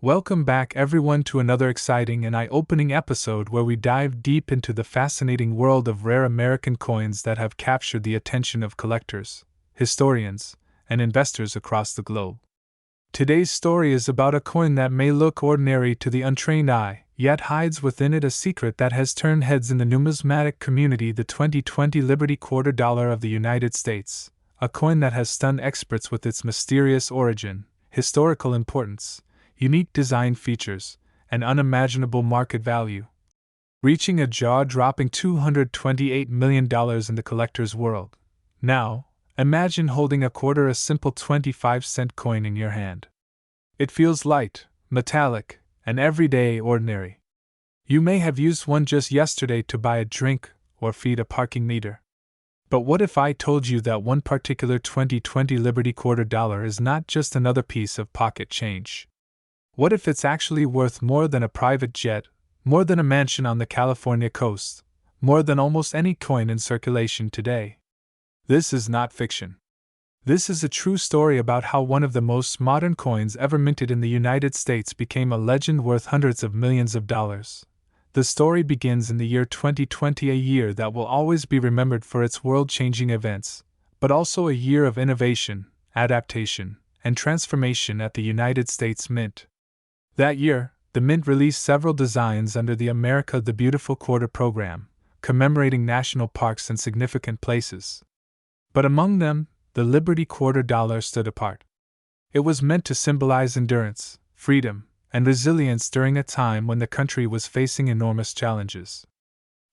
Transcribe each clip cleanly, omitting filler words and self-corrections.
Welcome back, everyone, to another exciting and eye-opening episode where we dive deep into the fascinating world of rare American coins that have captured the attention of collectors, historians, and investors across the globe. Today's story is about a coin that may look ordinary to the untrained eye, yet hides within it a secret that has turned heads in the numismatic community: the 2020 Liberty Quarter Dollar of the United States, a coin that has stunned experts with its mysterious origin, historical importance, unique design features, and unimaginable market value, reaching a jaw-dropping $228 million in the collector's world. Now, imagine holding a simple 25-cent coin in your hand. It feels light, metallic, and everyday ordinary. You may have used one just yesterday to buy a drink or feed a parking meter. But what if I told you that one particular 2020 Liberty Quarter Dollar is not just another piece of pocket change? What if it's actually worth more than a private jet, more than a mansion on the California coast, more than almost any coin in circulation today? This is not fiction. This is a true story about how one of the most modern coins ever minted in the United States became a legend worth hundreds of millions of dollars. The story begins in the year 2020, a year that will always be remembered for its world-changing events, but also a year of innovation, adaptation, and transformation at the United States Mint. That year, the Mint released several designs under the America the Beautiful Quarter program, commemorating national parks and significant places. But among them, the Liberty Quarter Dollar stood apart. It was meant to symbolize endurance, freedom, and resilience during a time when the country was facing enormous challenges.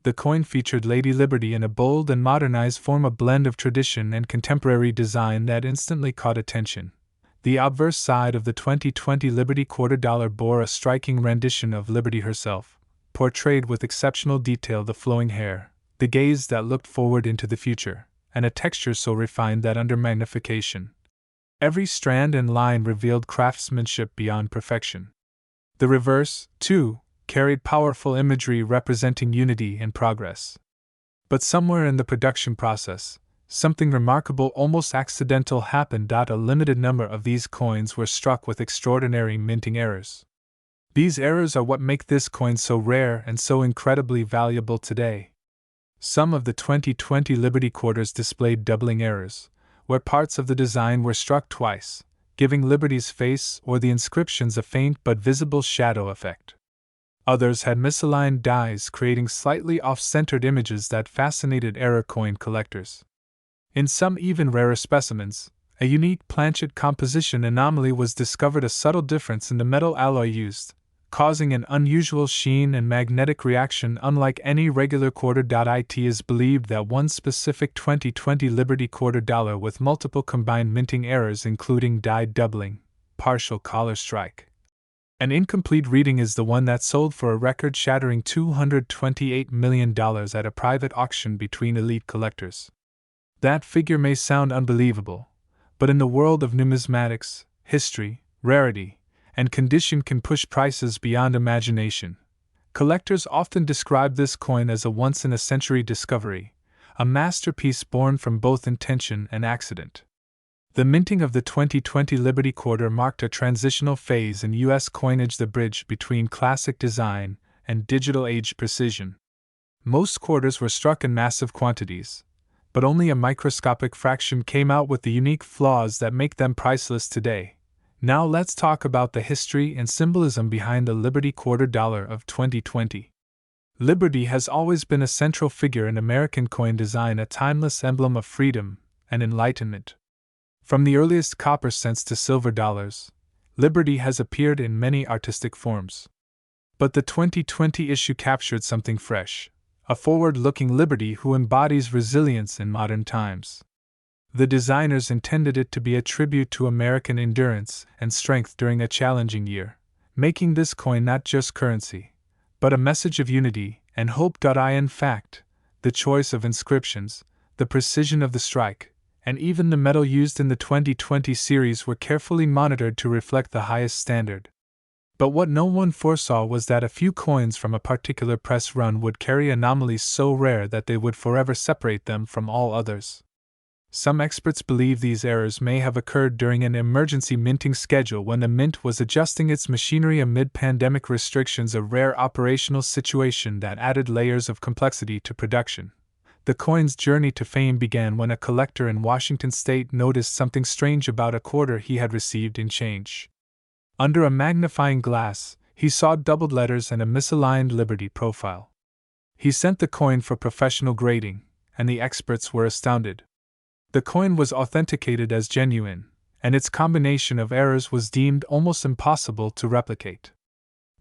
The coin featured Lady Liberty in a bold and modernized form, a blend of tradition and contemporary design that instantly caught attention. The obverse side of the 2020 Liberty Quarter Dollar bore a striking rendition of Liberty herself, portrayed with exceptional detail: the flowing hair, the gaze that looked forward into the future, and a texture so refined that under magnification, every strand and line revealed craftsmanship beyond perfection. The reverse, too, carried powerful imagery representing unity and progress. But somewhere in the production process, something remarkable, almost accidental, happened. A limited number of these coins were struck with extraordinary minting errors. These errors are what make this coin so rare and so incredibly valuable today. Some of the 2020 Liberty Quarters displayed doubling errors, where parts of the design were struck twice, giving Liberty's face or the inscriptions a faint but visible shadow effect. Others had misaligned dies, creating slightly off-centered images that fascinated error coin collectors. In some even rarer specimens, a unique planchet composition anomaly was discovered: a subtle difference in the metal alloy used, causing an unusual sheen and magnetic reaction unlike any regular quarter. It is believed that one specific 2020 Liberty Quarter Dollar with multiple combined minting errors, including die doubling, partial collar strike, and incomplete reading, is the one that sold for a record-shattering $228 million at a private auction between elite collectors. That figure may sound unbelievable, but in the world of numismatics, history, rarity, and condition can push prices beyond imagination. Collectors often describe this coin as a once-in-a-century discovery, a masterpiece born from both intention and accident. The minting of the 2020 Liberty Quarter marked a transitional phase in U.S. coinage, the bridge between classic design and digital age precision. Most quarters were struck in massive quantities, but only a microscopic fraction came out with the unique flaws that make them priceless today. Now let's talk about the history and symbolism behind the Liberty Quarter Dollar of 2020. Liberty has always been a central figure in American coin design, a timeless emblem of freedom and enlightenment. From the earliest copper cents to silver dollars, Liberty has appeared in many artistic forms. But the 2020 issue captured something fresh: a forward-looking Liberty who embodies resilience in modern times. The designers intended it to be a tribute to American endurance and strength during a challenging year, making this coin not just currency, but a message of unity and hope. In fact, the choice of inscriptions, the precision of the strike, and even the metal used in the 2020 series were carefully monitored to reflect the highest standard. But what no one foresaw was that a few coins from a particular press run would carry anomalies so rare that they would forever separate them from all others. Some experts believe these errors may have occurred during an emergency minting schedule when the mint was adjusting its machinery amid pandemic restrictions, a rare operational situation that added layers of complexity to production. The coin's journey to fame began when a collector in Washington state noticed something strange about a quarter he had received in change. Under a magnifying glass, he saw doubled letters and a misaligned Liberty profile. He sent the coin for professional grading, and the experts were astounded. The coin was authenticated as genuine, and its combination of errors was deemed almost impossible to replicate.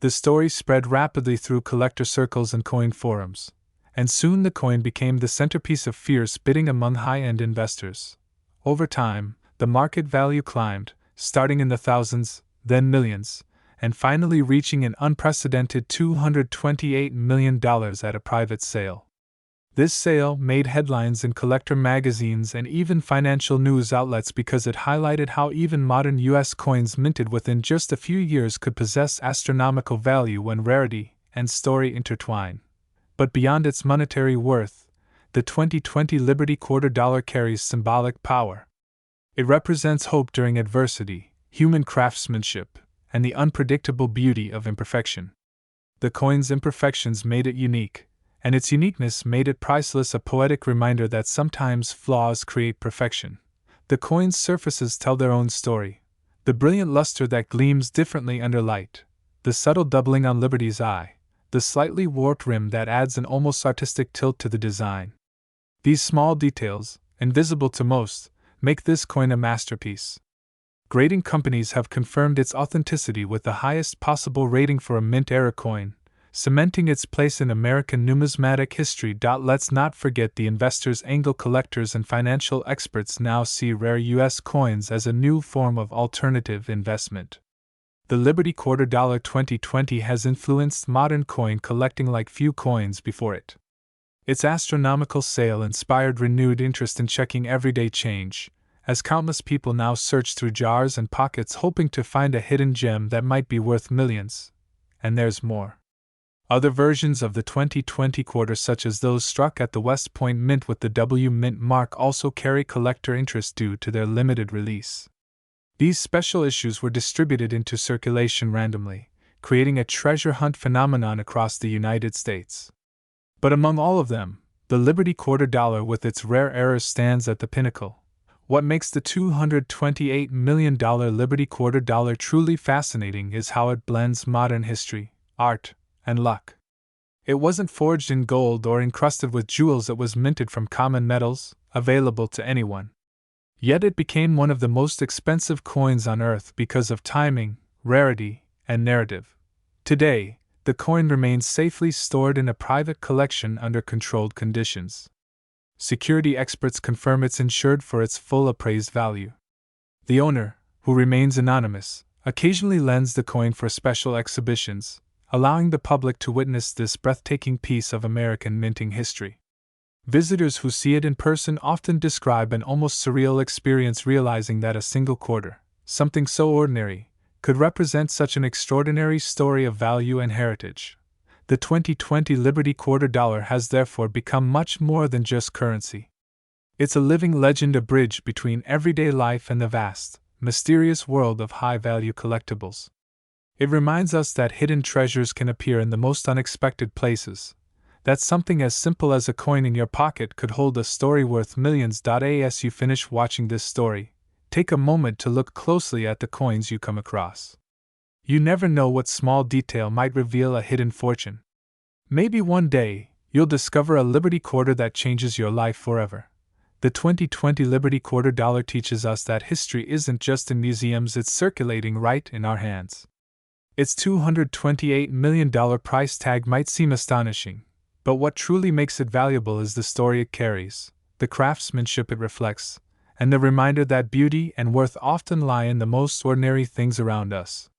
The story spread rapidly through collector circles and coin forums, and soon the coin became the centerpiece of fierce bidding among high-end investors. Over time, the market value climbed, starting in the thousands, then millions, and finally reaching an unprecedented $228 million at a private sale. This sale made headlines in collector magazines and even financial news outlets because it highlighted how even modern U.S. coins minted within just a few years could possess astronomical value when rarity and story intertwine. But beyond its monetary worth, the 2020 Liberty Quarter Dollar carries symbolic power. It represents hope during adversity, human craftsmanship, and the unpredictable beauty of imperfection. The coin's imperfections made it unique, and its uniqueness made it priceless, a poetic reminder that sometimes flaws create perfection. The coin's surfaces tell their own story. The brilliant luster that gleams differently under light, the subtle doubling on Liberty's eye, the slightly warped rim that adds an almost artistic tilt to the design. These small details, invisible to most, make this coin a masterpiece. Grading companies have confirmed its authenticity with the highest possible rating for a mint-era coin, cementing its place in American numismatic history. Let's not forget the investors, angel collectors, and financial experts now see rare U.S. coins as a new form of alternative investment. The Liberty Quarter Dollar 2020 has influenced modern coin collecting like few coins before it. Its astronomical sale inspired renewed interest in checking everyday change, as countless people now search through jars and pockets hoping to find a hidden gem that might be worth millions. And there's more. Other versions of the 2020 quarter, such as those struck at the West Point Mint with the W Mint mark, also carry collector interest due to their limited release. These special issues were distributed into circulation randomly, creating a treasure hunt phenomenon across the United States. But among all of them, the Liberty Quarter Dollar with its rare errors stands at the pinnacle. What makes the $228 million Liberty Quarter Dollar truly fascinating is how it blends modern history, art, and luck. It wasn't forged in gold or encrusted with jewels, it was minted from common metals, available to anyone. Yet it became one of the most expensive coins on Earth because of timing, rarity, and narrative. Today, the coin remains safely stored in a private collection under controlled conditions. Security experts confirm it's insured for its full appraised value. The owner, who remains anonymous, occasionally lends the coin for special exhibitions, allowing the public to witness this breathtaking piece of American minting history. Visitors who see it in person often describe an almost surreal experience, realizing that a single quarter, something so ordinary, could represent such an extraordinary story of value and heritage. The 2020 Liberty Quarter Dollar has therefore become much more than just currency. It's a living legend, a bridge between everyday life and the vast, mysterious world of high-value collectibles. It reminds us that hidden treasures can appear in the most unexpected places, that something as simple as a coin in your pocket could hold a story worth millions. As you finish watching this story, take a moment to look closely at the coins you come across. You never know what small detail might reveal a hidden fortune. Maybe one day, you'll discover a Liberty Quarter that changes your life forever. The 2020 Liberty Quarter Dollar teaches us that history isn't just in museums, it's circulating right in our hands. Its $228 million price tag might seem astonishing, but what truly makes it valuable is the story it carries, the craftsmanship it reflects, and the reminder that beauty and worth often lie in the most ordinary things around us.